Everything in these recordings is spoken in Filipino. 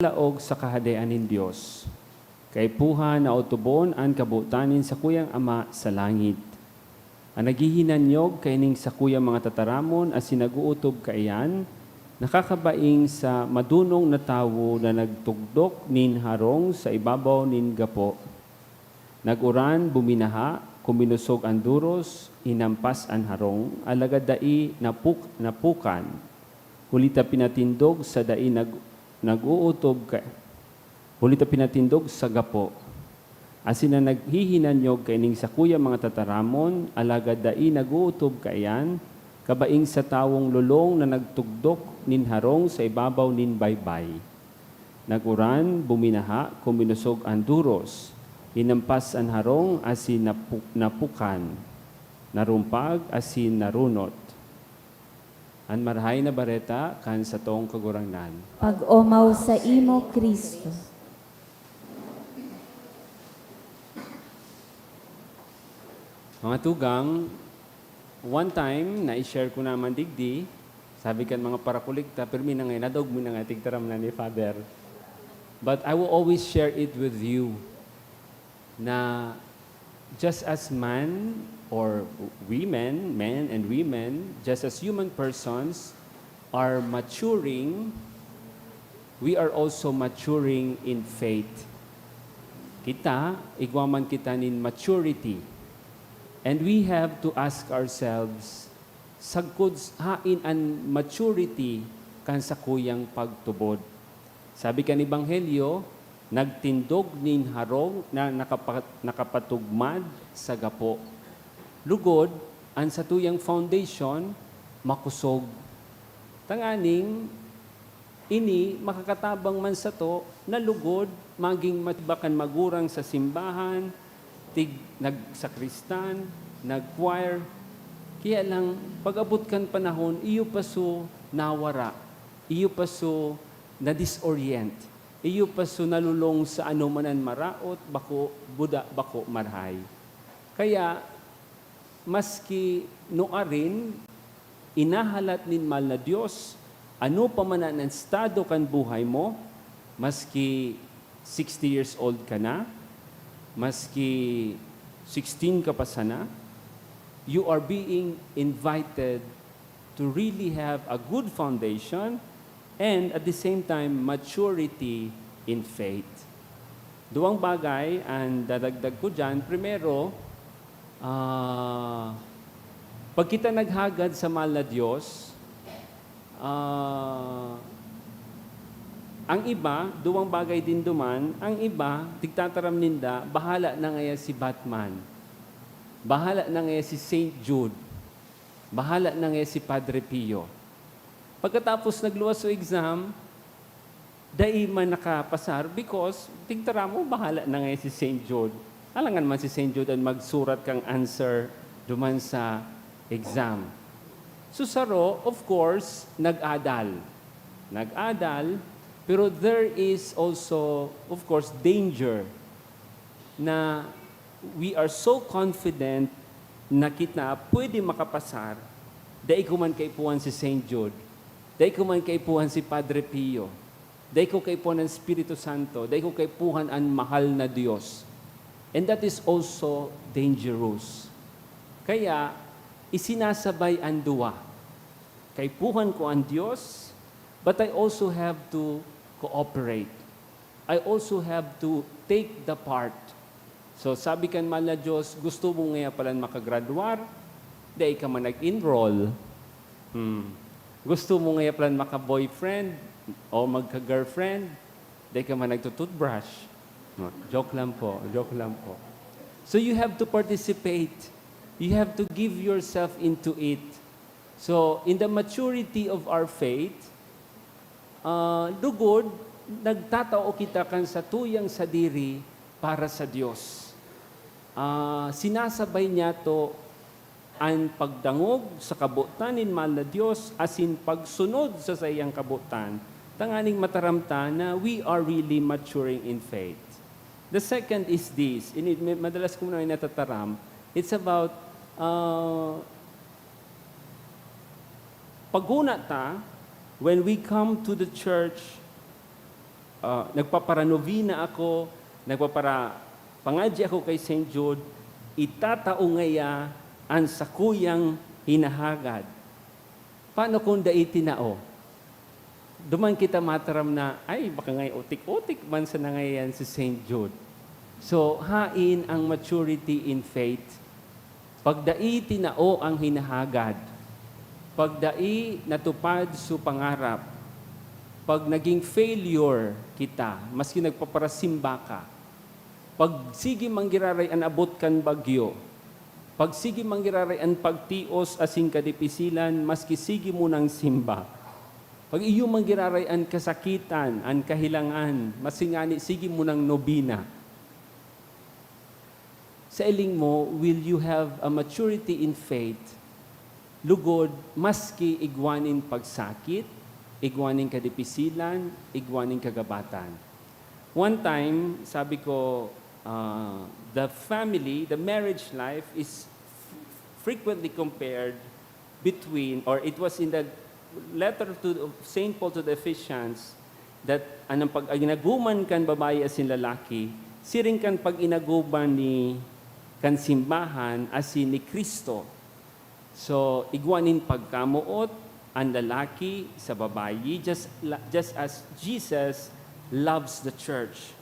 laog sa kahadayaan nin Dios. Kay puha na utubon ang kabutanin sa kuyang ama sa langit. Ang naghihinanyog kay ning sa kuyang mga tataramon as sinaguutob kaiyan, nakakabaing sa madunong na tawo na nagtugdok nin harong sa ibabaw nin gapo. Naguran, buminaha, kuminusog ang duros, hinampas ang harong, alagad dai napukan. Hulita pinatindog sa dai naguutob kay hulita pinatindog sa gapo. Asin na naghihinanyog kay ning sa kuya mga tataramon, alagad dai naguutob kaiyan, kabaing sa tawong lulong na nagtugdok nin harong sa ibabaw nin baybay. Naguran, buminaha, kuminusog ang duros, hinampas ang harong asin napukan, narumpag asin narunot. An marhay na bareta kan sa tong kagurangnan. Pag-omaw sa imo, Kristo. Mga tugang, one time, na-share ko naman digdi, sabi kan mga parakulikta, pero minangay, nadog mo na nga, tigtaram na ni Father. But I will always share it with you, na just as man or women, men and women, just as human persons are maturing, we are also maturing in faith. Kita, igwaman kita nin maturity. And we have to ask ourselves, sagkod hain an maturity kan sa kuyang pagtubod. Sabi kan Ebanghelyo, nagtindog nin harong na nakapatugmad sa gapo. Lugod, ang sa tuyang foundation, makusog. Tanganing, ini makakatabang man sa to, na lugod, maging matibakan magurang sa simbahan, nagsakristan, nag-choir. Kaya lang, pag-abot kan panahon, iyo paso nawara. Iyo paso na-disorient. Iyo paso nalulong sa anumanan maraot, bako buda, bako marhay. Kaya, maski noarin, inahalat nin mal na Diyos, ano pa man ang estado kan buhay mo, maski 60 years old ka na, maski 16 ka pa sana, you are being invited to really have a good foundation and at the same time, maturity in faith. Duwang bagay ang dadagdag ko dyan. Primero, pag kita naghagad sa mahal na Diyos, ang iba, duwang bagay din duman, ang iba, tigtataram ninda, bahala na ngaya si Batman. Bahala na ngaya si Saint Jude. Bahala na ngaya si Padre Pio. Pagkatapos nagluwas sa exam, dai man nakapasar because tigtara mo, bahala na ngaya si Saint Jude. Alangan man si Saint Jude ang magsurat kang answer duman sa exam. Susaro, of course, nag-adal. Nag-adal, pero there is also, of course, danger na we are so confident na kita pwede makapasar, dahil ko man kaipuhan si St. Jude, dahil ko man kaipuhan si Padre Pio, dahil ko kaipuhan ang Espiritu Santo, dahil ko kaipuhan ang mahal na Diyos. And that is also dangerous. Kaya, isinasabay ang duwa. Kaipuhan ko ang Diyos, but I also have to cooperate. I also have to take the part. So sabi kan mahal na Diyos, gusto mo nga pala makagraduar, dahil ka man nag-enroll. Gusto mo nga pala maka-boyfriend o magka-girlfriend, dahil ka man nagtutoothbrush. No, joke lang po, joke lang po. So you have to participate. You have to give yourself into it. So in the maturity of our faith, lugod, nagtatao kita kan sa tuyang sadiri para sa Diyos. Sinasabay niya to ang pagdangog sa kabutan ni mahal na Diyos asin pagsunod sa sayang kabutan. Tanganing mataramta na we are really maturing in faith. The second is this, madalas ko na natataram, it's about paguna ta, when we come to the church, nagpaparanovina ako, pangadya ako kay St. Jude, itatao ngaya ang sakuyang hinahagad. Paano kung dai tinao? Duman kita mataram na, ay, baka ngay utik-utik man sa nangayan si St. Jude. So, hain ang maturity in faith. Pagdai tinao ang hinahagad, pagdai natupad su pangarap, pag naging failure kita, maski nagpaparasimba ka, pag sige manggiraray an abot kan bagyo, pag sige manggiraray an pagtios asing kadipisilan, maski sige mo nang simba, pag iyo manggiraray an kasakitan, an kahilangan, masingani sige mo nang nobina, sa iling mo, will you have a maturity in faith, lugod, maski igwanin pagsakit, igwanin kadipisilan, igwanin kagabatan. One time, sabi ko, the marriage life is frequently compared between, or it was in the letter to St. Paul to the Ephesians, that anong pag inaguman kan babae asin lalaki, siring kan pag inaguban ni kan simbahan asin ni Kristo. So, igwanin pagkamuot ang lalaki sa babayi, just as Jesus loves the church.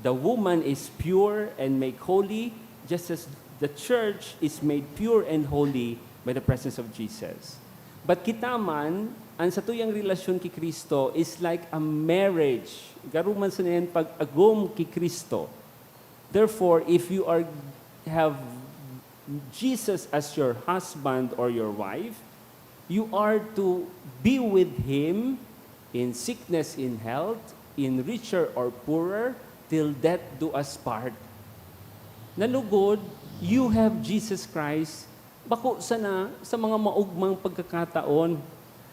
The woman is pure and made holy, just as the church is made pure and holy by the presence of Jesus. But kita man, ang satuyang relasyon ki Kristo is like a marriage. Garuman sa niyan pag-agom ki Kristo. Therefore, if you have Jesus as your husband or your wife, you are to be with Him in sickness, in health, in richer or poorer, till death do us part. Nalugod, you have Jesus Christ. Bako sana sa mga maugmang pagkakataon,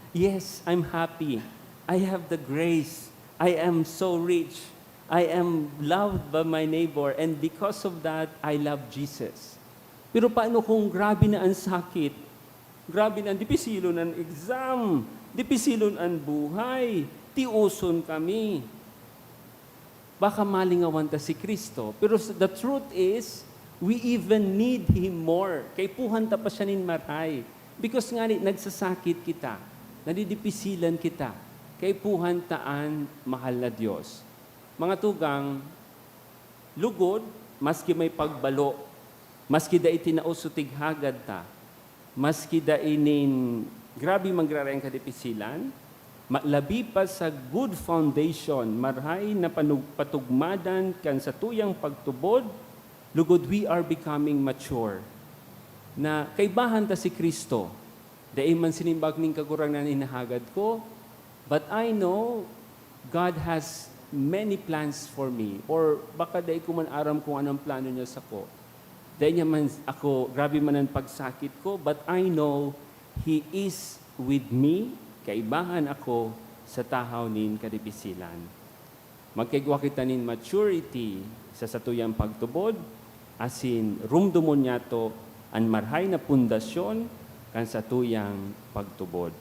yes, I'm happy. I have the grace. I am so rich. I am loved by my neighbor, and because of that, I love Jesus. Pero paano kung grabe na ang sakit? Grabe na ang dipisilon ang exam, dipisilon ang buhay, tiuson kami. Baka malingawan ta si Kristo. Pero the truth is, we even need Him more. Kay puhan ta pa siya nin maray. Because nga nagsasakit kita, nadidipisilan kita, kay puhan taan mahal na Diyos. Mga tugang, lugod, maski may pagbalo, maski da itinausutig hagad ta, maski da inin grabe mangrarayang kadipisilan, labi pa sa good foundation, marhay na patugmadan kan sa tuyang pagtubod, lugod we are becoming mature. Na kaibahan ta si Kristo, dahil man sinimbag ning kagurangan inahagad ko, but I know God has many plans for me. Or baka dahil ko man aram kung anong plano niya sa ko. Dahil niya man ako, grabe man ang pagsakit ko, but I know He is with me, kaibahan ako sa tahaw nin kadipisilan. Magkaigwa kita nin maturity sa satuyang pagtubod, asin rumdumon niya to ang marhay na pundasyon kan satuyang pagtubod.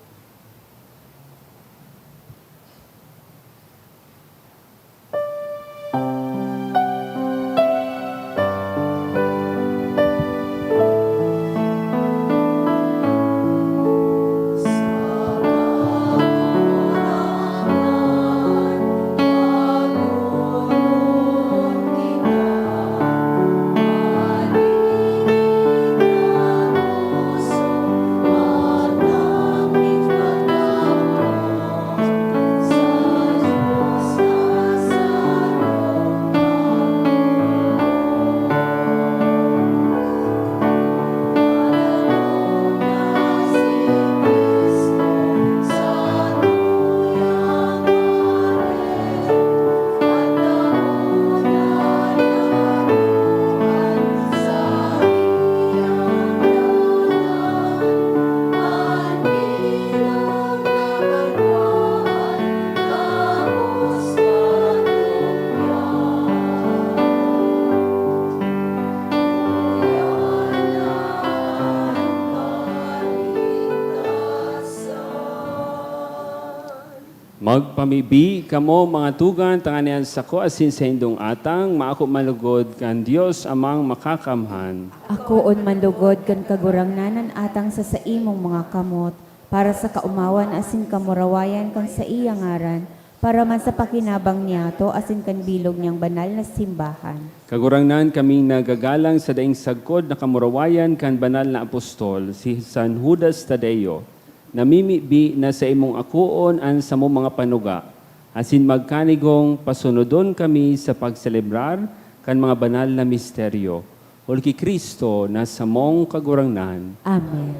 Magpamibi kamo mga tugan tanganian sako asin sa indong atang maako malugod kan Dios amang makakamhan. Ako on mandugod kan kagurangnanan atang sa imong mga kamot, para sa kaumawan asin kamurawayan kan sa iyang ngaran, para man sa pakinabang niya to asin kan bilog niyang banal na simbahan. Kagurangnan kaming nagagalang sa daing sagkod na kamurawayan kan banal na apostol si San Judas Tadeo. Namimibi na sa imong akuon an sa mo mga panuga, asin magkanigong pasunodon kami sa pagselebrar kan mga banal na misteryo. Hulki Kristo na sa mong kagurangnan, Amen.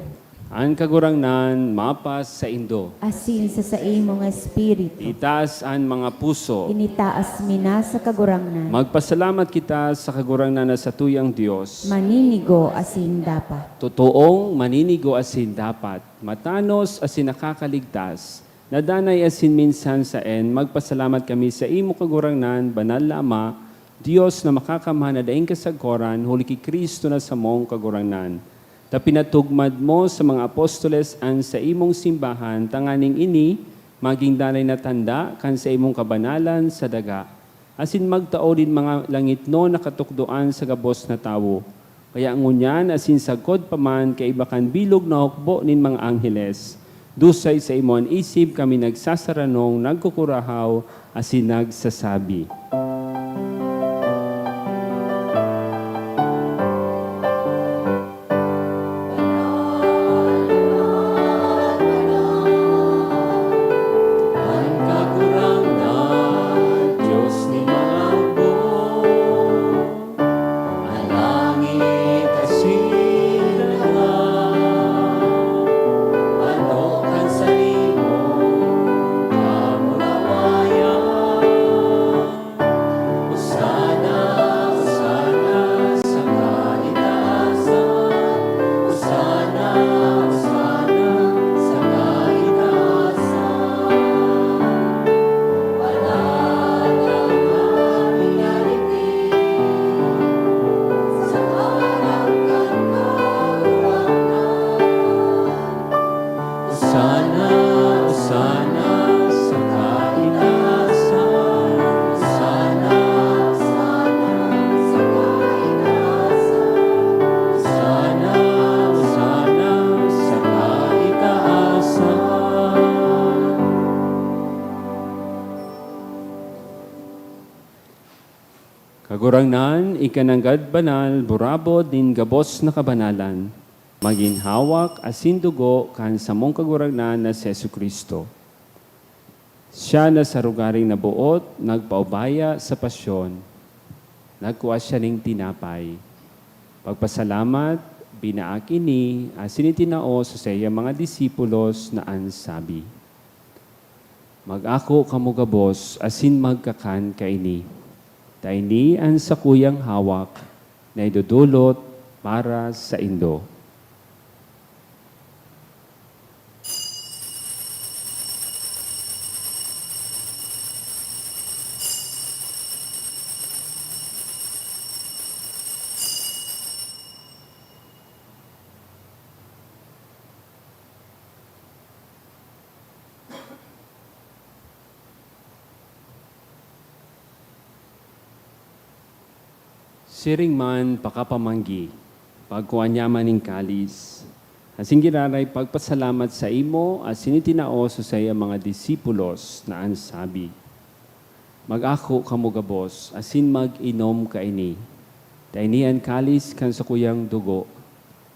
ang kagurangnan mapas sa indo. Asin sa imong espiritu, Itaas ang mga puso. initaas mina sa kagurangnan. Magpasalamat kita sa kagurangnan na sa tuyang Diyos. Maninigo asin dapat. Totoong maninigo asin dapat, matanos asin nakakaligtas, nadanay asin minsan sa magpasalamat kami sa imo kagurangnan, banal na Ama, Diyos na makakamhan na daing kasagkoran, huli ki Kristo na sa mong kagurangnan. Ta pinatugmad mo sa mga apostoles ang sa imong simbahan, tanganing ini, maging danay na tanda kan sa imong kabanalan sa daga. Asin magtao din mga langit no nakatukdoan sa gabos na tawo. Kaya ngunyan asin sagkod paman kay ibakan bilog na hukbo nin mga angheles. Dusay sa imong isip kami nagsasaranong, nagkukurahaw, asin nagsasabi. Kagurangnan, ikananggad banal, burabod din gabos na kabanalan, maginhawak asin dugo kan sa mong kagurangnan na si Jesucristo. Siya na sa rugaring nabuot, nagpaubaya sa pasyon, nagkuha siya ng tinapay. Pagpasalamat, binaaki ni, asin itinao sa saya mga disipulos na ansabi. Mag-ako kamugabos, asin magkakan kaini. Taini ang sakuyang hawak na idudulot para sa indo. Siring man pakapamanggi, pagkuha niya maning kalis, asing giraray pagpasalamat sa imo, asin itinao sa saya mga disipulos na ansabi. Mag-ako kamugabos, asin mag-inom kaini. Taini ang kalis kan sa kuyang dugo,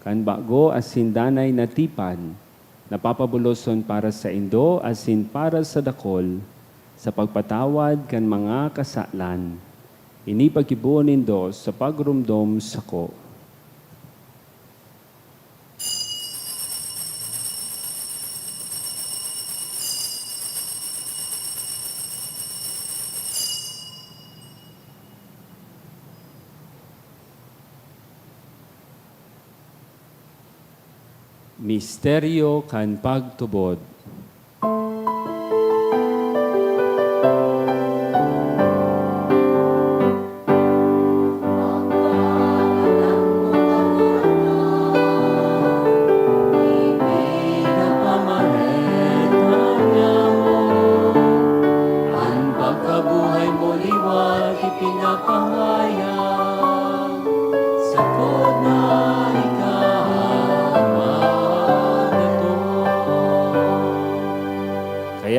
kan bago asin danay natipan, napapabuloson para sa indo, asin para sa dakol, sa pagpatawad kan mga kasalan. Ini pagkibuon nindo sa pagrumdom sako. Misteryo kan pagtubod.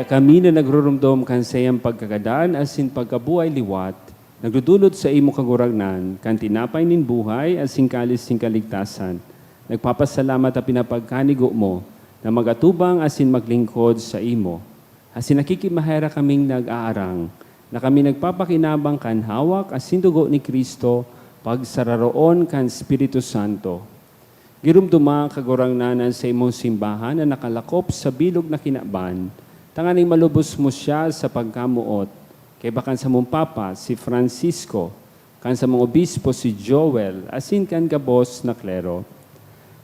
Kaya kami na nagrurumdom kan sa iyang pagkakadaan asin pagkabuhay liwat, nagdudulot sa imo kaguragnan, kan tinapay nin buhay asin kalis ning kaligtasan. Nagpapasalamat at pinapagkanigo mo na magatubang asin maglingkod sa imo. Asin nakikimahera kaming nag-aarang, na kami nagpapakinabang kan hawak asin dugo ni Kristo, pagsararoon kan Espiritu Santo. Girumduma kagurangnanan sa imong simbahan na nakalakop sa bilog na kinaban, tanganing malubos mo siya sa pagkamuot. Kay bakan sa mong papa, si Francisco, kan sa mong obispo, si Joel, asin kan gabos na klero.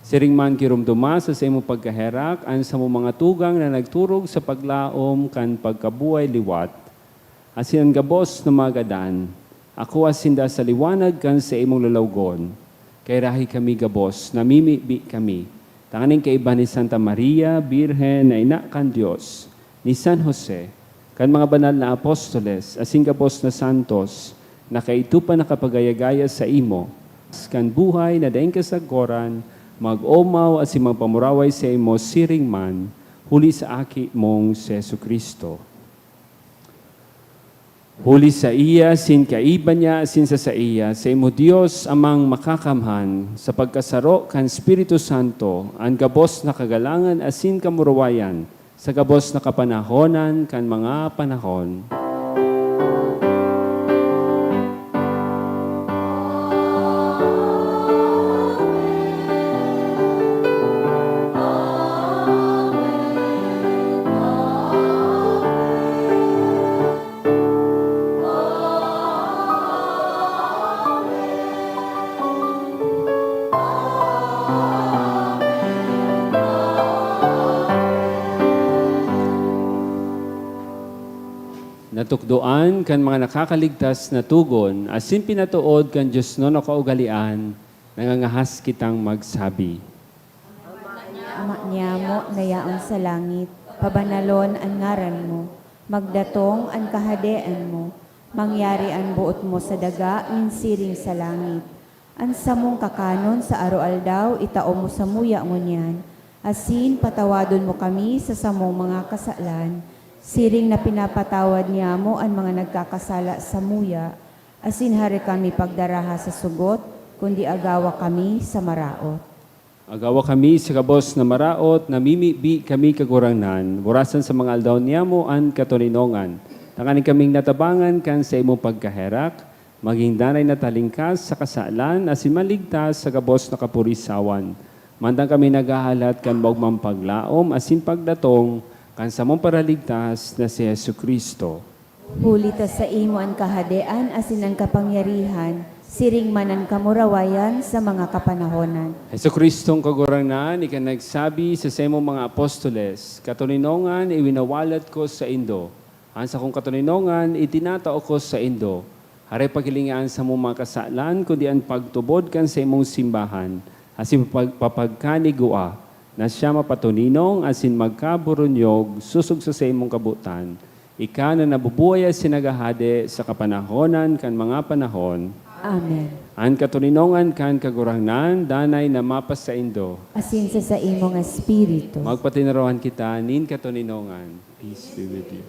Siring man girumduma sa imong pagkaherak, an sa mong mga tugang na nagturog sa paglaom kan pagkabuhay liwat, asin ang gabos na magadan, ako asinda sa liwanag kan sa imong lalawgon, kay rahi kami gabos, namimibi kami, tanganing kaiba ni Santa Maria, Birhen na ina kan Diyos, ni San Jose, kan mga banal na apostoles, asin gabos na santos, na kaito pa nakapagayagaya sa imo, kan buhay na daing kasagoran, mag-omaw at si magpamuraway sa imo siring man, huli sa aki mong si Jesucristo. Huli sa iya, sin kaiba niya, sin sa iya, sa imo Diyos amang makakamhan, sa pagkasaro kan Espiritu Santo, ang gabos na kagalangan asin kamurawayan, sa gabos na kapanahonan kan mga panahon. Natukdoan kan mga nakakaligtas na tugon, asin pinatuod kan Diyos no na kaugalian, nangangahas kitang magsabi. Ama niya mo nayaon sa langit, pabanalon ang ngaran mo, magdatong ang kahadean mo, mangyari ang buot mo sa daga, minsiring sa langit. Ang samong kakanon sa araw-aldaw, itao mo sa muya ngunyan, asin patawadon mo kami sa samong mga kasalan, siring na pinapatawad niya mo ang mga nagkakasala sa muya, asin hari kami pagdaraha sa sugot, kundi agawa kami sa maraot. Agawa kami sa kabos na maraot, namimibi kami kagurangnan, burasan sa mga aldaw niya mo ang katuninongan. Tanganing kaming natabangan kan sa imong pagkaherak, maging danay na talingkas sa kasalan, asin maligtas sa kabos na kapurisawan. Mandang kami nagahalat kan bagmang paglaom, asin pagdatong, kan sa mong paraligtas na si Jesucristo. Huli ta sa imo ang kahadean, asin ang kapangyarihan, siring man ang kamurawayan sa mga kapanahonan. Jesucristong kagurangnan, ikan nagsabi sa imong mga apostoles, katuninongan iwinawalat ko sa Indo. Ang sa kong katuninongan, itinatao ko sa Indo. Haray paghilingaan sa mong mga kasalan, kundi ang pagtubod kan sa imong simbahan, asin papagkanigua, na siya mapatuninong asin magkaburunyog, susog sa imong kabutan. Ika na nabubuhay at sinagahade sa kapanahonan kan mga panahon. Amen. Ang katuninongan kan kagurangnan, danay na mapas sa Indo. Asin sa imong espiritu. Magpatinarawan kita, nin katuninongan. Peace be with you.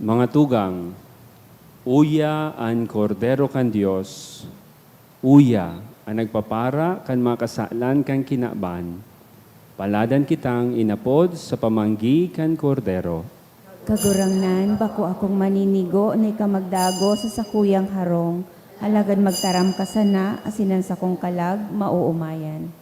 Mga tugang, uya ang kordero kan Dios, uya ang nagpapara kan mga kasalan kan kinaban, paladan kitang inapod sa pamanggi kan kordero. Kagurangnan, bako akong maninigo na ikamagdago sa sakuyang harong, alagad magtaram ka sana, asinan sa kong kalag, mauumayan.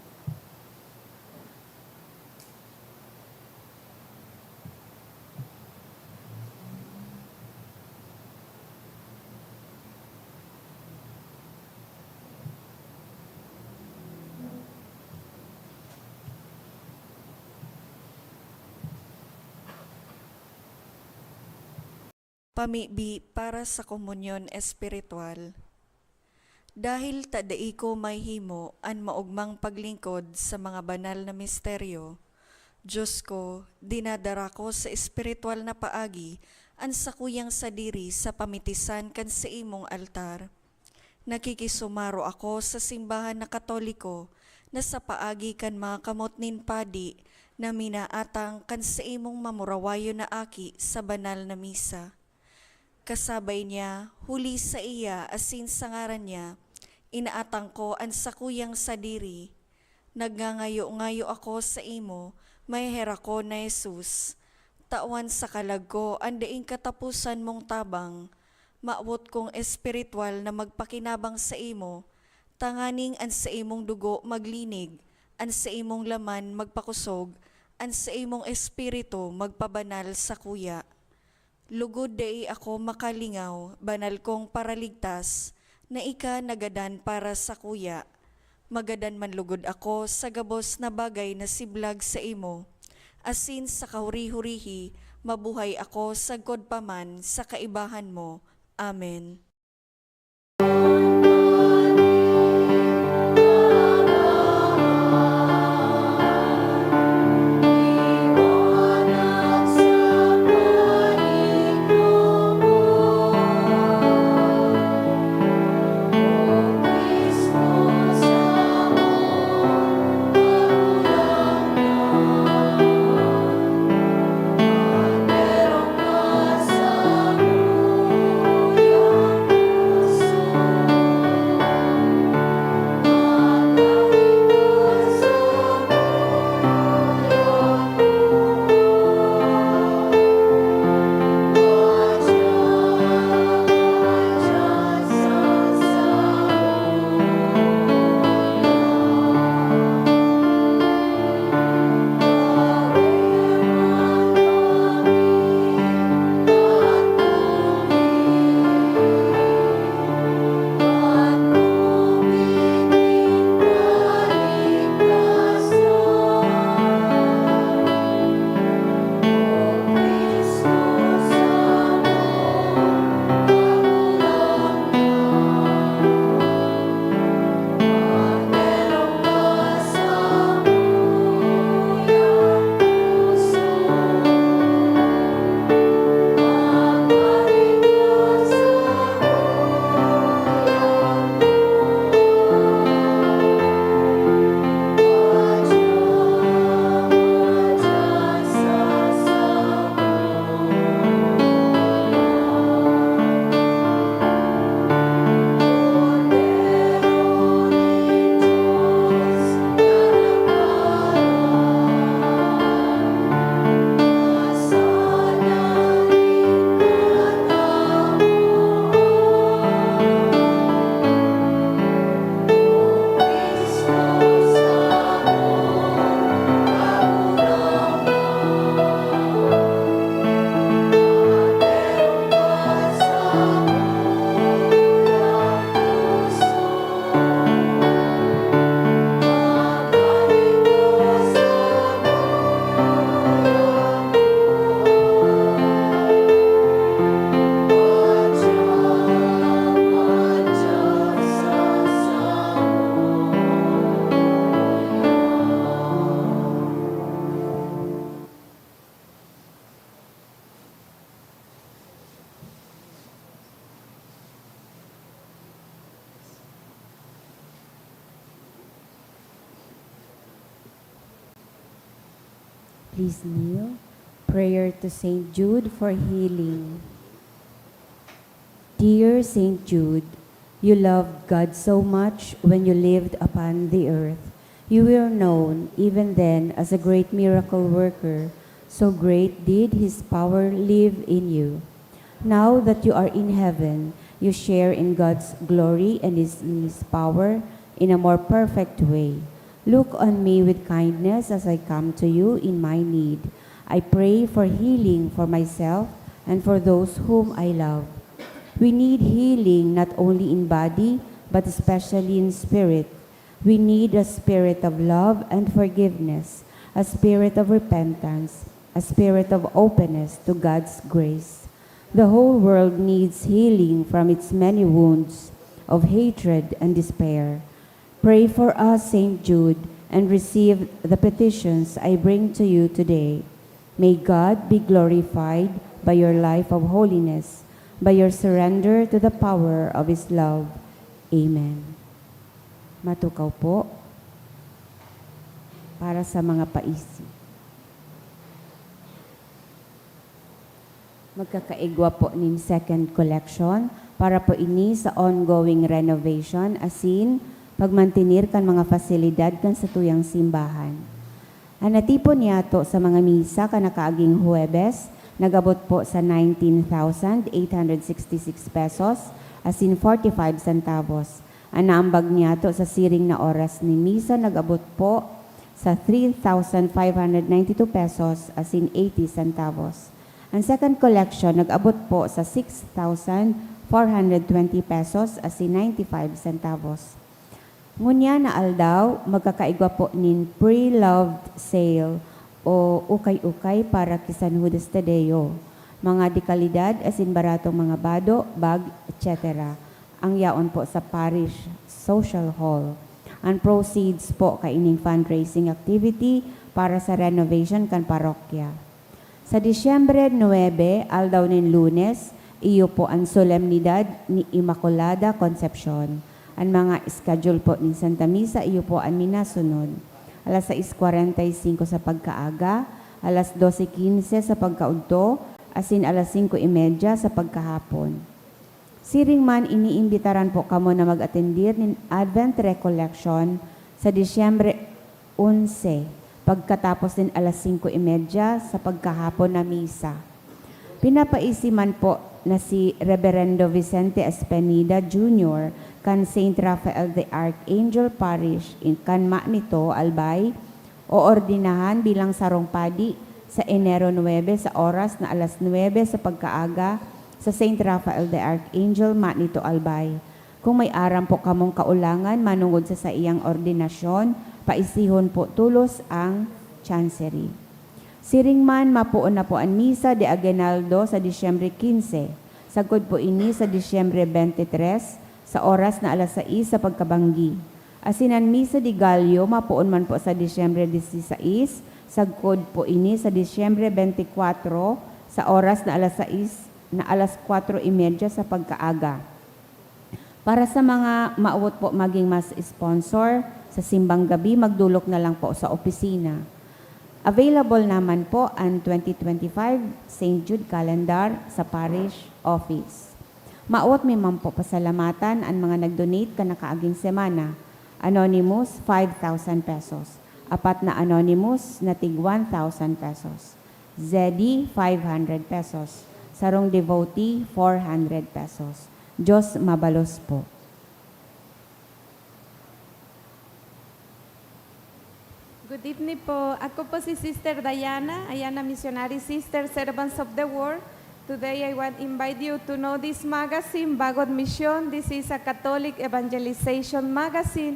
Pamibi para sa komunyon espiritual. Dahil tadai ko may himo an maugmang paglingkod sa mga banal na misteryo, Diyos ko, dinadara ko sa espiritual na paagi an sakuyang sadiri sa pamitisan kan sa imong altar. Nakikisumaro ako sa simbahan na Katoliko na sa paagi kan mga kamot nin padi na minaatang kan sa imong mamurawayo na aki sa banal na misa. Kasabay niya, huli sa iya asin sa ngaran niya, inaatang ko ang sakuyang sadiri. Nagngangayo-ngayo ako sa imo, may hera ko na Jesus. Tawan sa kalag ko, andaing katapusan mong tabang. Maawot kong espiritual na magpakinabang sa imo, tanganing an sa imong dugo maglinig, an sa imong laman magpakusog, an sa imong espiritu magpabanal sa kuya. Lugod dai ako makalingaw, banal kong paraligtas, na ika nagadan para sa kuya. Magadan man lugod ako sa gabos na bagay na siblag sa imo. Asin sa kahuri-hurihi, mabuhay ako sa God paman sa kaibahan mo. Amen. Please kneel. Prayer to Saint Jude for healing. Dear Saint Jude, you loved God so much when you lived upon the earth. You were known even then as a great miracle worker, so great did his power live in you. Now that you are in heaven, you share in God's glory and in his power in a more perfect way. Look on me with kindness as I come to you in my need. I pray for healing for myself and for those whom I love. We need healing not only in body, but especially in spirit. We need a spirit of love and forgiveness, a spirit of repentance, a spirit of openness to God's grace. The whole world needs healing from its many wounds of hatred and despair. Pray for us, Saint Jude, and receive the petitions I bring to you today. May God be glorified by your life of holiness, by your surrender to the power of His love. Amen. Matukaw po para sa mga paisi. Magkakaigwa po nin second collection para po ini sa ongoing renovation asin pagmantinir kan mga fasilidad kan sa tuyang simbahan. Anatipon niyato sa mga misa kan nakaaging Huwebes, nagabot po sa 19,866 pesos asin 45 centavos. Anaambag niyato sa siring na oras ni misa nagabot po sa 3,592 pesos asin 80 centavos. Ang second collection nag-abot po sa 6,420 pesos asin 95 centavos. Ngunya na aldaw, magkakaigwa po nin pre-loved sale o ukay-ukay para kay San Judas Tadeo. Mga dekalidad asin baratong mga bado, bag, etc. Ang yaon po sa parish social hall. Ang proceeds po kay ining fundraising activity para sa renovation kan parokya. Sa Disyembre 9, aldaw nin Lunes, iyo po ang solemnidad ni Immaculada Concepcion. Ang mga schedule po ni Santa Misa, iyo po ang minasunod. Alas 6:45 sa pagkaaga, alas 12:15 sa pagkaudto, asin alas 5:30 sa pagkahapon. Siring man iniimbitaran po kamo na mag-atendir ng Advent Recollection sa Disyembre 11, pagkatapos din alas 5:30 sa pagkahapon na misa. Pinapaisiman po na si Reverendo Vicente Espenida Jr. kan St. Raphael the Archangel Parish in Kanma nito, Albay, o ordinahan bilang sarong padi sa Enero 9 sa oras na alas 9 sa pagkaaga sa St. Raphael the Archangel Manito, Albay. Kung may aram po kamong kaulangan manungod sa iyang ordinasyon, paisihon po tulos ang chancery. Siring man mapuon na po ang misa de Aguinaldo sa Disyembre 15. Sagod po ini sa Disyembre 23 sa oras na alas 6 sa pagkabanggi. Asinan misa de Gallo mapuon man po sa Disyembre 16. Sagod po ini sa Disyembre 24 sa oras na alas 4:30 sa pagkaaga. Para sa mga maawot po maging mas sponsor sa simbang gabi, magdulok na lang po sa opisina. Available naman po ang 2025 St. Jude Calendar sa Parish Office. Maawat may man po pasalamatan ang mga nag-donate ka nakaaging semana. Anonymous, 5,000 pesos. Apat na anonymous na tig 1,000 pesos. Zeddy, 500 pesos. Sarong devotee, 400 pesos. Diyos mabalos po. Good evening po. Ako po si Sister Diana, Ayana Missionary Sister, Servants of the World. Today I want to invite you to know this magazine, Bagod Mission. This is a Catholic evangelization magazine.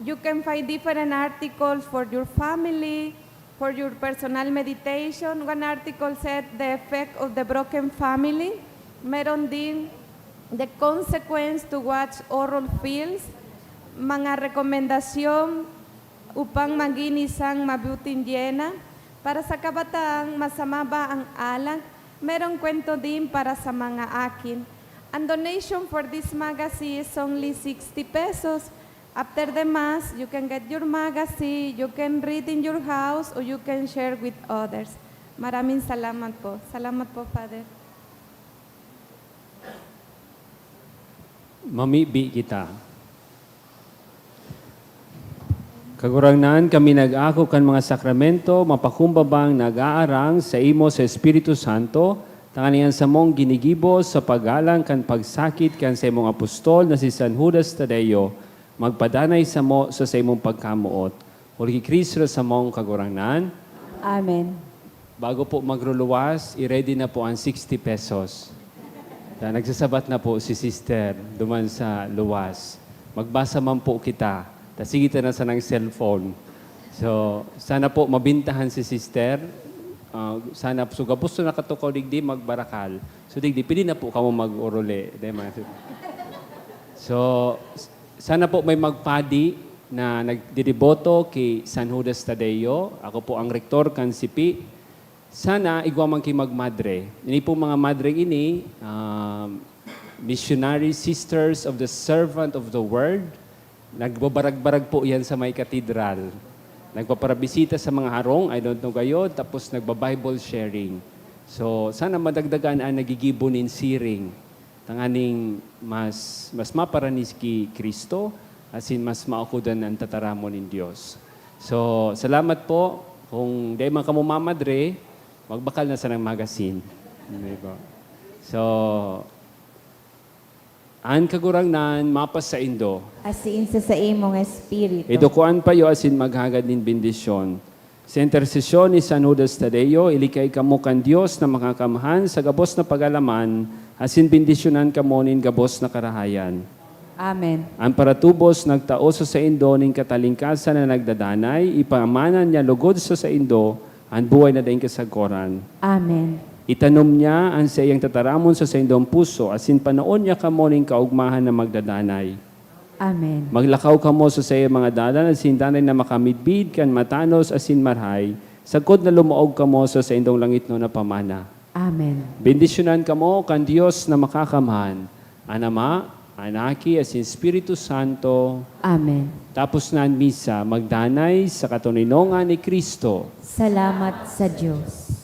You can find different articles for your family, for your personal meditation. One article said the effect of the broken family. Meron din the consequence to watch oral films. Mga rekomendasyon upang maging isang mabuting Diena. Para sa kabataang masama ba ang alak? Merong kwento din para sa mga akin. Ang donation for this magazine is only 60 pesos. After the Mass, you can get your magazine, you can read in your house, or you can share with others. Maraming salamat po. Salamat po, Father. mamibi kita. Kagurangnan kami nag-ako kan mga sakramento, mapakumbabang nag-aarang sa imo sa Espiritu Santo, tanganian sa mong ginigibo sa paggalang kan pagsakit kan sa imong apostol na si San Judas Tadeo, magpadanay sa mo sa imong pagkamuot. Uli Kristo sa mong kagurangnan. Amen. Bago po magruluwas, i-ready na po ang 60 pesos. Nagsasabat na po si Sister duman sa luwas. Magbasa man po kita. Sige na sa ng cellphone. So, sana po mabintahan si Sister. Sana po, so gusto na katukaw digdi magbarakal. So digdi, pili na po kamo mag-urole. So, sana po may magpadi na nagdidiboto kay San Judas Tadeo. Ako po ang rektor kan Sipi. Sana igwa man kay magmadre. Ini po mga madre ini, missionary sisters of the servant of the word. Nagbabarag-barag po yan sa may katedral. Nagpaparabisita sa mga harong, I don't know kayo, tapos nagba-Bible sharing. So, sana madagdagan ang nagigibunin siring. Tanganing mas maparanis ki Kristo, asin mas maukudan ang tataramon ng Diyos. So, salamat po. Kung di man kamo mamadre, magbakal na sa ng magazine. Diba? So, ang kagurangnan, mapas sa Indo. Asiin sa imong espiritu. Edukuan pa yo asin maghagad din bendisyon. Sa intersesyon ni San Judas Tadeo, ilikay kamo kan Dios na makakamahan sa gabos na pagalaman, asin bendisyonan kamo nin gabos na karahayan. Amen. Ang paratubos nagtaoso sa Indo ning katalingkasan na nagdadanay, ipamanan niya lugod sa Indo, ang buhay na daing kasagoran. Amen. Itanom niya ang sa iyang tataramon sa indong puso, asin panoon niya kamo ning kaugmahan na magdadanay. Amen. Maglakaw kamo sa iyang mga dalan, asin danay na makamidbid kan matanos asin marhay, sagkod na lumaog kamo sa indong langit no na pamana. Amen. Bendisyonan kamo kan Dios na makakamahan, ang Ama, Anaki, asin Espiritu Santo. Amen. Tapos na ang misa, magdanay sa katuninongan ni Kristo. Salamat sa Diyos.